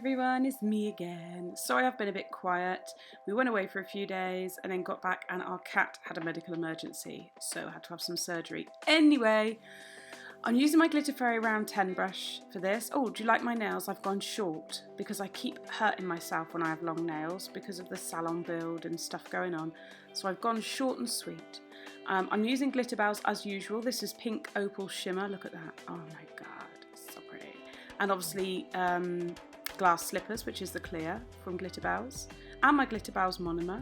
everyone, it's me again. Sorry I've been a bit quiet. We went away for a few days and then got back and our cat had a medical emergency, so I had to have some surgery. Anyway, I'm using my Glitter Fairy Round 10 brush for this. Oh, do you like my nails? I've gone short because I keep hurting myself when I have long nails because of the salon build and stuff going on. So I've gone short and sweet. I'm using Glitterbels as usual. This is pink Opal Shimmer. Look at that. Oh my god, so pretty. And obviously glass slippers, which is the clear from Glitterbels, and my Glitterbels monomer.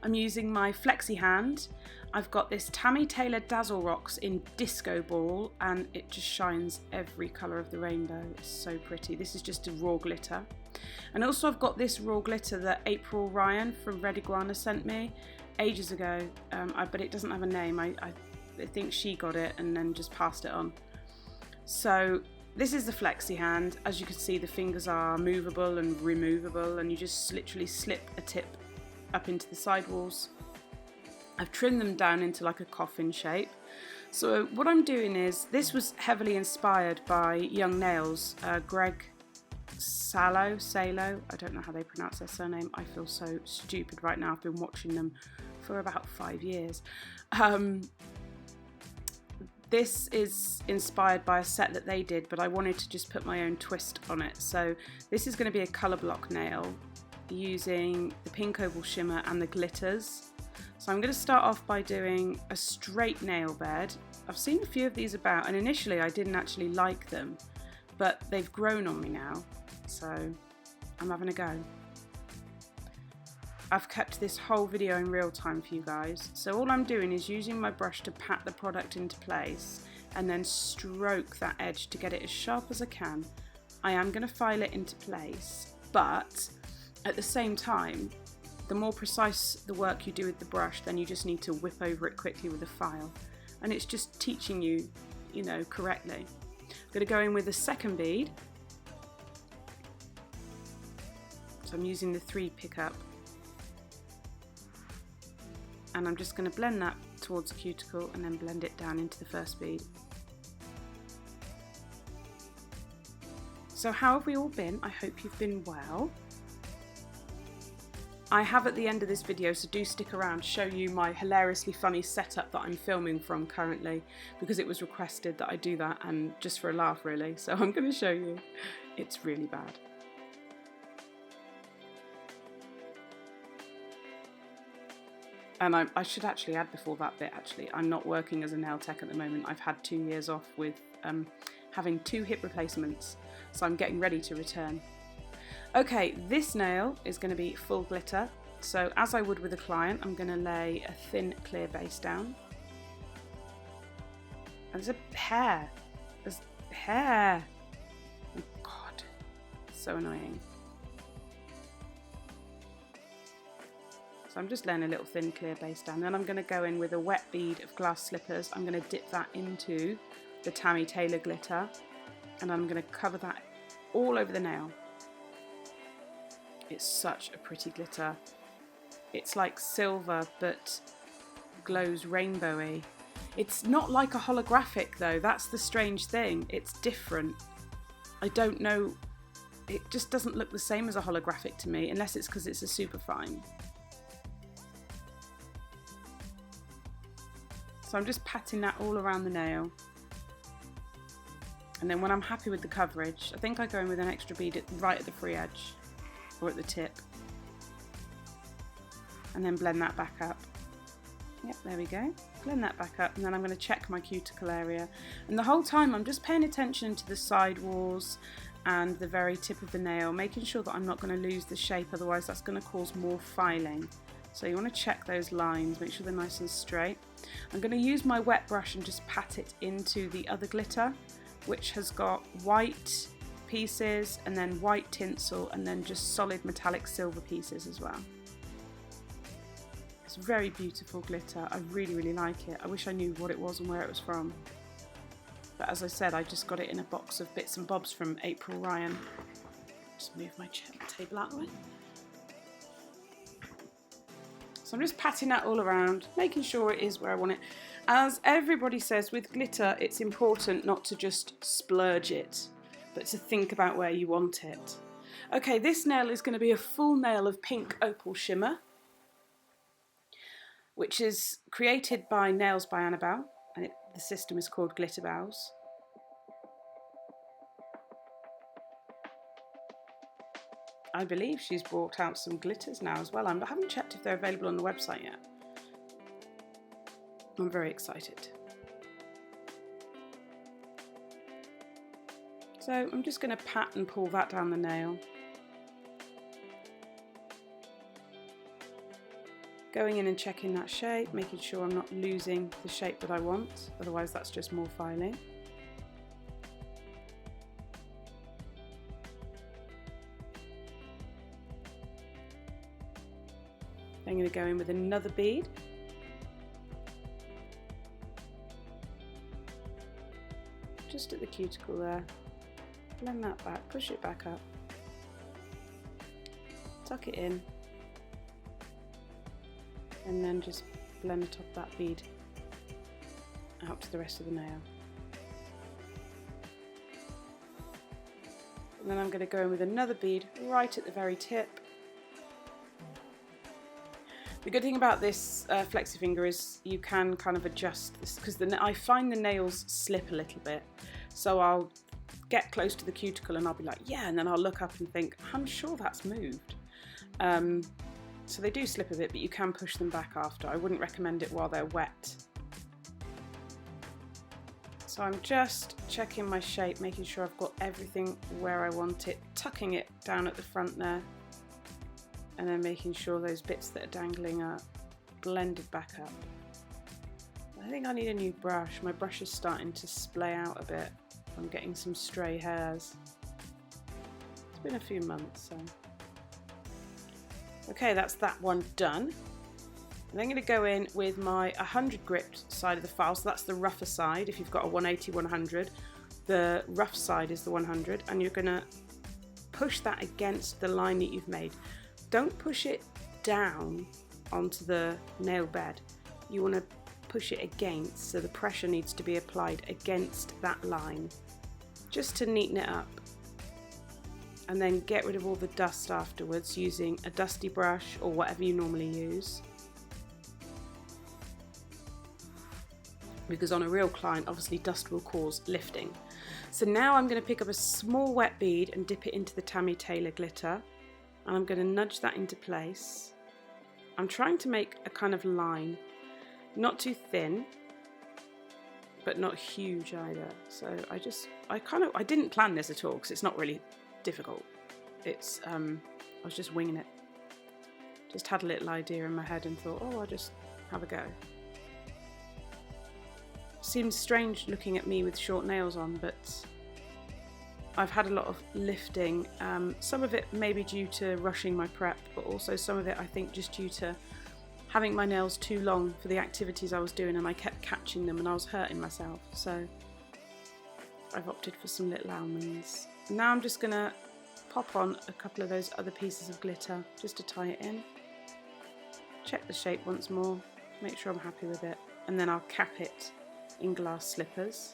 I'm using my flexi hand. I've got this Tammy Dazzle Rocks in Disco Ball, and it just shines every colour of the rainbow. It's so pretty. This is just a raw glitter. And also I've got this raw glitter that April Ryan from Red Iguana sent me ages ago, but it doesn't have a name. I think she got it and then just passed it on. So this is the flexi hand. As you can see, the fingers are movable and removable, and you just literally slip a tip up into the sidewalls. I've trimmed them down into like a coffin shape. So what I'm doing is, this was heavily inspired by Young Nails, Greg Salo, I don't know how they pronounce their surname. I feel so stupid right now. I've been watching them for about 5 years. This is inspired by a set that they did, but I wanted to just put my own twist on it. So this is going to be a colour block nail using the pink Opal Shimmer and the glitters. So I'm going to start off by doing a straight nail bed. I've seen a few of these about, and initially I didn't actually like them, but they've grown on me now, so I'm having a go. I've kept this whole video in real time for you guys, so all I'm doing is using my brush to pat the product into place and then stroke that edge to get it as sharp as I can. I am going to file it into place, but at the same time, the more precise the work you do with the brush, then you just need to whip over it quickly with a file, and it's just teaching you, correctly. I'm going to go in with the second bead, so I'm using the 3 pickup. And I'm just going to blend that towards the cuticle and then blend it down into the first bead. So how have we all been? I hope you've been well. I have at the end of this video, so do stick around, show you my hilariously funny setup that I'm filming from currently, because it was requested that I do that, and just for a laugh really, so I'm going to show you. It's really bad. And I should actually add before that bit, I'm not working as a nail tech at the moment. I've had 2 years off with having 2 hip replacements, so I'm getting ready to return. Okay, this nail is going to be full glitter, so as I would with a client, I'm going to lay a thin clear base down. And there's a hair. There's hair. Oh god, so annoying. So I'm just laying a little thin clear base down. Then I'm going to go in with a wet bead of glass slippers. I'm going to dip that into the Tammy Taylor glitter, and I'm going to cover that all over the nail. It's such a pretty glitter. It's like silver but glows rainbowy. It's not like a holographic though, that's the strange thing. It's different. I don't know, it just doesn't look the same as a holographic to me, unless it's because it's a super fine. So I'm just patting that all around the nail. And then when I'm happy with the coverage, I think I go in with an extra bead right at the free edge, or at the tip. And then blend that back up. Yep, there we go. Blend that back up, and then I'm going to check my cuticle area. And the whole time I'm just paying attention to the side walls and the very tip of the nail, making sure that I'm not going to lose the shape, otherwise that's going to cause more filing. So you want to check those lines, make sure they're nice and straight. I'm going to use my wet brush and just pat it into the other glitter, which has got white pieces and then white tinsel and then just solid metallic silver pieces as well. It's very beautiful glitter. I really, really like it. I wish I knew what it was and where it was from. But as I said, I just got it in a box of bits and bobs from April Ryan. Just move my table out of the way. So I'm just patting that all around, making sure it is where I want it. As everybody says, with glitter, it's important not to just splurge it, but to think about where you want it. Okay, this nail is going to be a full nail of pink Opal Shimmer, which is created by Nails by Annabel, and the system is called Glitterbels. I believe she's brought out some glitters now as well. I haven't checked if they're available on the website yet. I'm very excited. So I'm just going to pat and pull that down the nail. Going in and checking that shape, making sure I'm not losing the shape that I want, otherwise that's just more filing. I'm going to go in with another bead. Just at the cuticle there. Blend that back, push it back up. Tuck it in. And then just blend the top of that bead out to the rest of the nail. And then I'm going to go in with another bead right at the very tip. The good thing about this flexi finger is you can kind of adjust this, because I find the nails slip a little bit. So I'll get close to the cuticle and I'll be like, yeah, and then I'll look up and think, I'm sure that's moved. So they do slip a bit, but you can push them back after. I wouldn't recommend it while they're wet. So I'm just checking my shape, making sure I've got everything where I want it, tucking it down at the front there, and then making sure those bits that are dangling are blended back up. I think I need a new brush. My brush is starting to splay out a bit. I'm getting some stray hairs. It's been a few months, so. Okay, that's that one done. And I'm going to go in with my 100 grit side of the file, so that's the rougher side. If you've got a 180, 100, the rough side is the 100, and you're going to push that against the line that you've made. Don't push it down onto the nail bed. You want to push it against, so the pressure needs to be applied against that line, just to neaten it up. And then get rid of all the dust afterwards using a dusty brush or whatever you normally use. Because on a real client, obviously dust will cause lifting. So now I'm going to pick up a small wet bead and dip it into the Tammy Taylor glitter. And I'm going to nudge that into place. I'm trying to make a kind of line, not too thin, but not huge either. So I didn't plan this at all, because it's not really difficult. It's I was just winging it. Just had a little idea in my head and thought, oh, I'll just have a go. Seems strange looking at me with short nails on, but I've had a lot of lifting. Some of it maybe due to rushing my prep, but also some of it I think just due to having my nails too long for the activities I was doing, and I kept catching them and I was hurting myself. So I've opted for some little almonds. Now I'm just going to pop on a couple of those other pieces of glitter just to tie it in. Check the shape once more, make sure I'm happy with it, and then I'll cap it in glass slippers.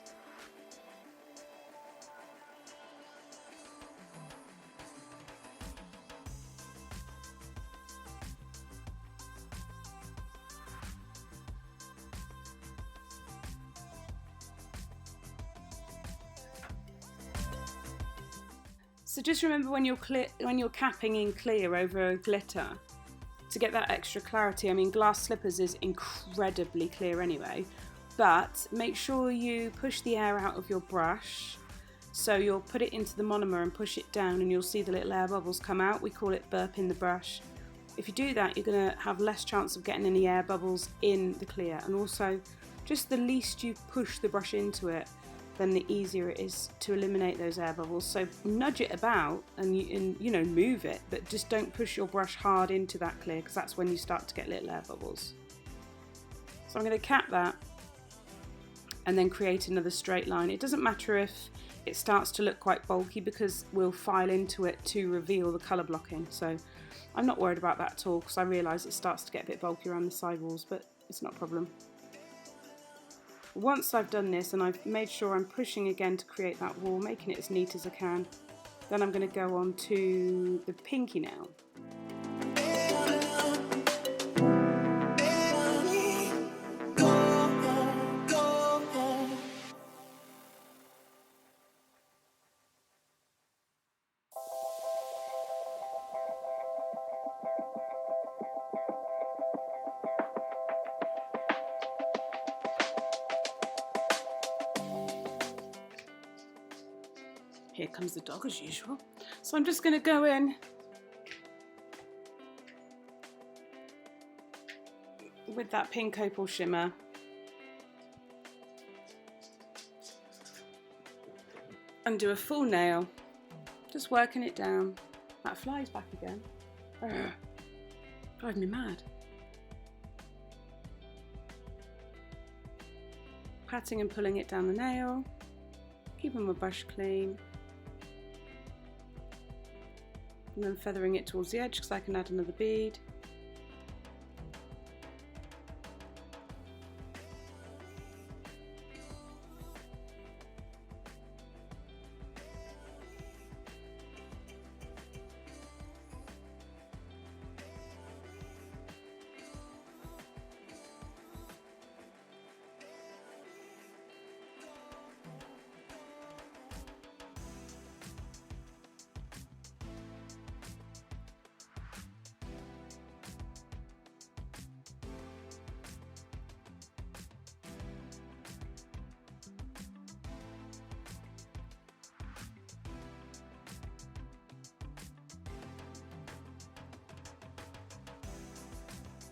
So just remember when you're capping in clear over glitter, to get that extra clarity. I mean, glass slippers is incredibly clear anyway, but make sure you push the air out of your brush. So you'll put it into the monomer and push it down, and you'll see the little air bubbles come out. We call it burping the brush. If you do that, you're going to have less chance of getting any air bubbles in the clear, and also just the least you push the brush into it, then the easier it is to eliminate those air bubbles. So nudge it about and you know, move it, but just don't push your brush hard into that clear, because that's when you start to get little air bubbles. So I'm going to cap that and then create another straight line. It doesn't matter if it starts to look quite bulky, because we'll file into it to reveal the colour blocking. So I'm not worried about that at all, because I realise it starts to get a bit bulky around the side walls, but it's not a problem. Once I've done this and I've made sure I'm pushing again to create that wall, making it as neat as I can, Then I'm going to go on to the pinky nail. Here comes the dog as usual. So I'm just going to go in with that pink opal shimmer. And do a full nail, just working it down. That fly's back again. Driving me mad. Patting and pulling it down the nail, keeping my brush clean. And then feathering it towards the edge because I can add another bead.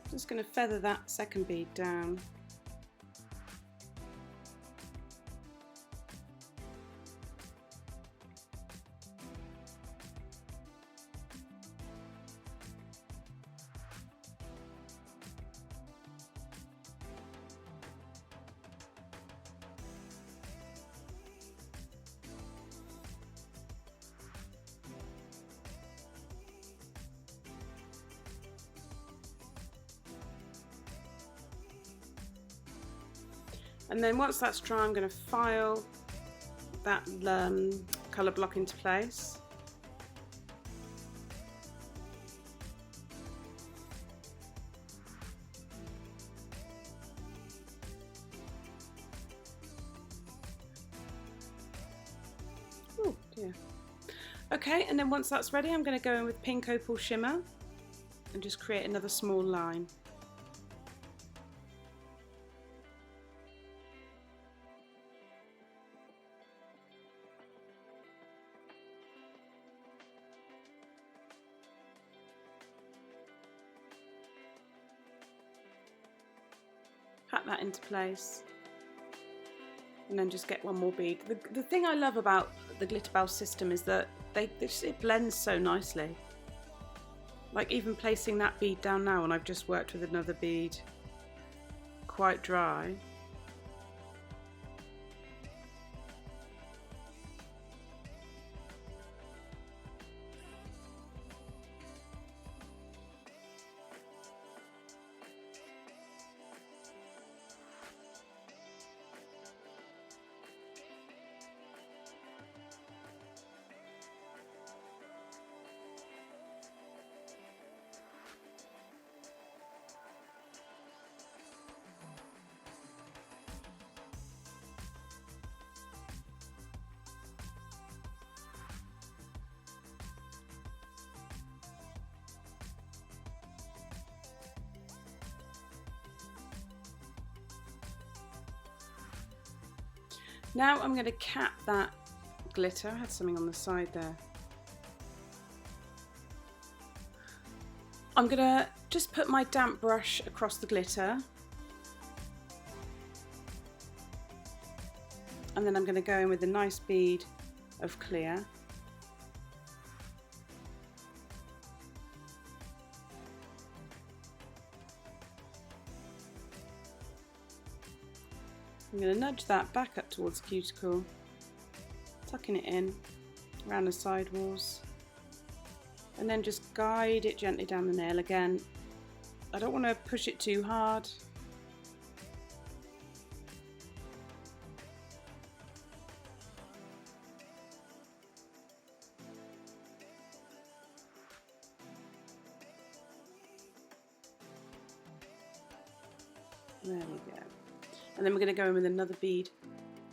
Just going to feather that second bead down. And then once that's dry, I'm going to file that colour block into place. Oh dear. Okay, and then once that's ready, I'm going to go in with pink opal shimmer and just create another small line. Pat that into place and then just get one more bead. The thing I love about the Glitterbels system is that it blends so nicely. Like even placing that bead down now, and I've just worked with another bead quite dry. Now I'm going to cap that glitter. I had something on the side there. I'm going to just put my damp brush across the glitter. And then I'm going to go in with a nice bead of clear. I'm going to nudge that back up towards the cuticle, tucking it in around the side walls, and then just guide it gently down the nail again. I don't want to push it too hard. There we go. And then we're going to go in with another bead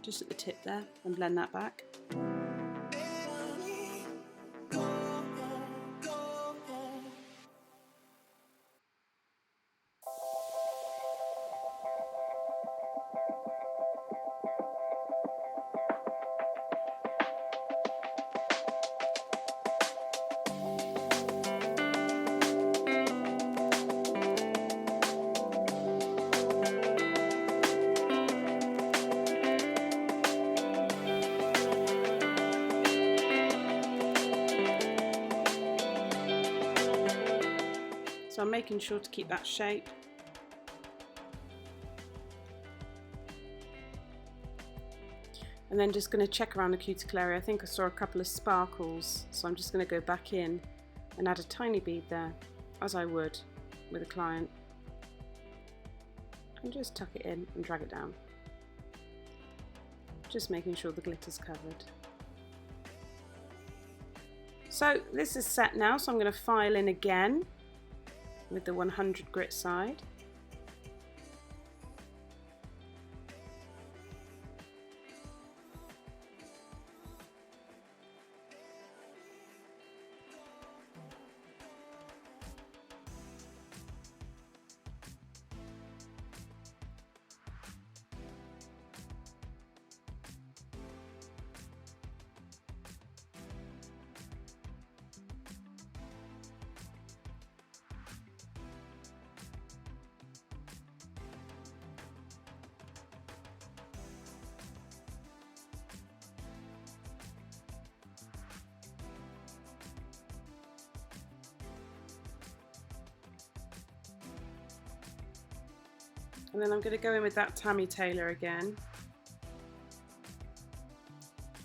just at the tip there and blend that back. So I'm making sure to keep that shape. And then just going to check around the cuticle area. I think I saw a couple of sparkles, so I'm just going to go back in and add a tiny bead there, as I would with a client. And just tuck it in and drag it down. Just making sure the glitter's covered. So this is set now, so I'm going to file in again with the 100 grit side. And then I'm going to go in with that Tammy Taylor again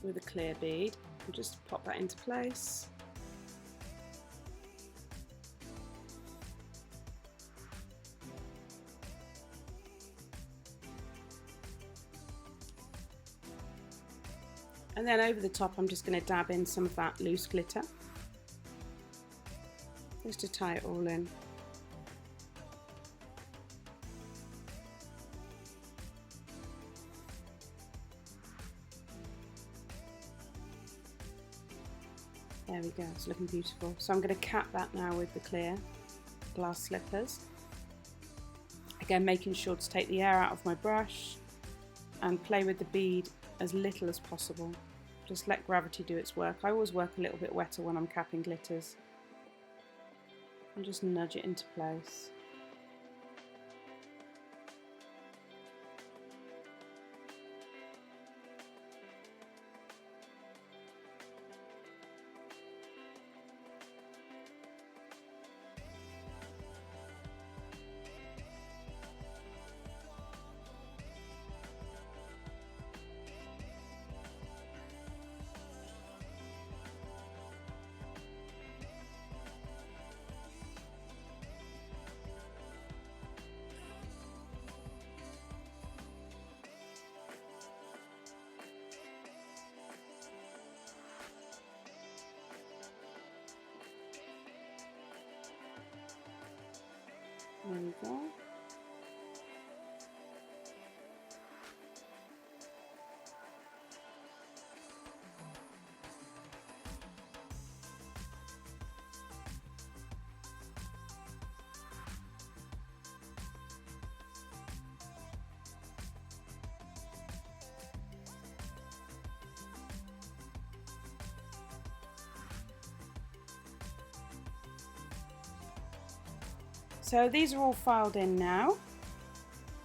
with a clear bead and just pop that into place. And then over the top I'm just going to dab in some of that loose glitter just to tie it all in. There we go, it's looking beautiful. So I'm going to cap that now with the clear glass slippers. Again, making sure to take the air out of my brush and play with the bead as little as possible. Just let gravity do its work. I always work a little bit wetter when I'm capping glitters. And just nudge it into place. There we go. So these are all filed in now.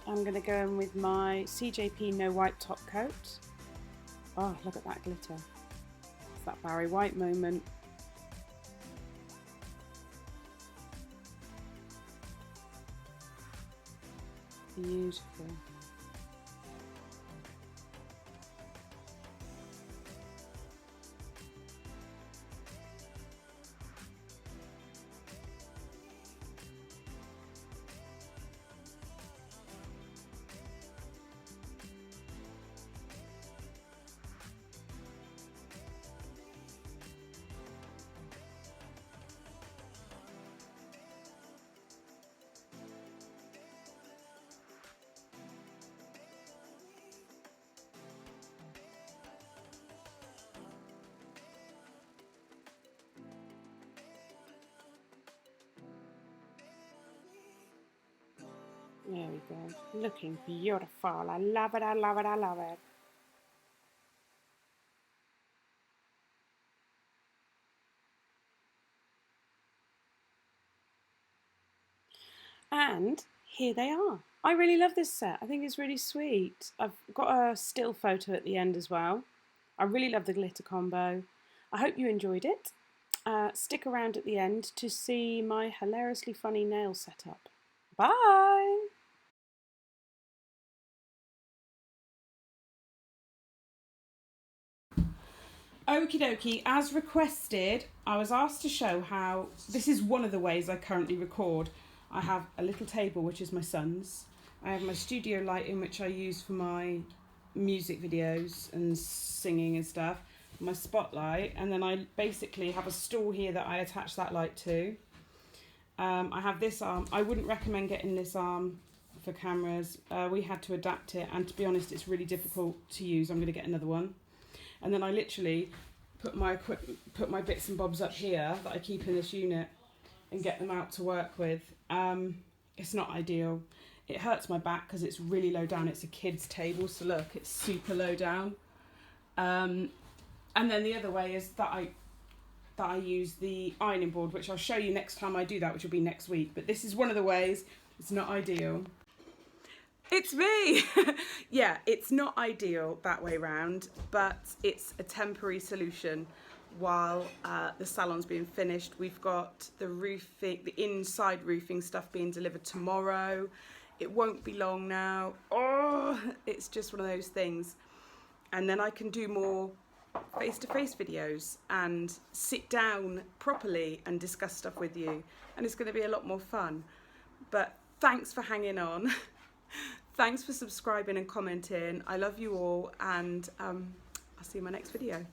I'm going to go in with my CJP No Wipe top coat. Oh, look at that glitter. It's that Barry White moment. Beautiful. There we go. Looking beautiful. I love it, I love it, I love it. And here they are. I really love this set. I think it's really sweet. I've got a still photo at the end as well. I really love the glitter combo. I hope you enjoyed it. Stick around at the end to see my hilariously funny nail setup. Bye! Okie dokie, as requested, I was asked to show how, this is one of the ways I currently record. I have a little table, which is my son's. I have my studio lighting, which I use for my music videos and singing and stuff. My spotlight, and then I basically have a stool here that I attach that light to. I have this arm. I wouldn't recommend getting this arm for cameras. We had to adapt it, and to be honest, it's really difficult to use. I'm going to get another one. And then I literally put my bits and bobs up here that I keep in this unit and get them out to work with. It's not ideal. It hurts my back because it's really low down. It's a kid's table, so look, it's super low down. And then the other way is that I use the ironing board, which I'll show you next time I do that, which will be next week. But this is one of the ways. It's not ideal. It's me! Yeah, it's not ideal that way round, but it's a temporary solution while the salon's being finished. We've got the roofing, the inside roofing stuff being delivered tomorrow. It won't be long now. Oh, it's just one of those things. And then I can do more face-to-face videos and sit down properly and discuss stuff with you. And it's going to be a lot more fun. But thanks for hanging on. Thanks for subscribing and commenting. I love you all, and I'll see you in my next video.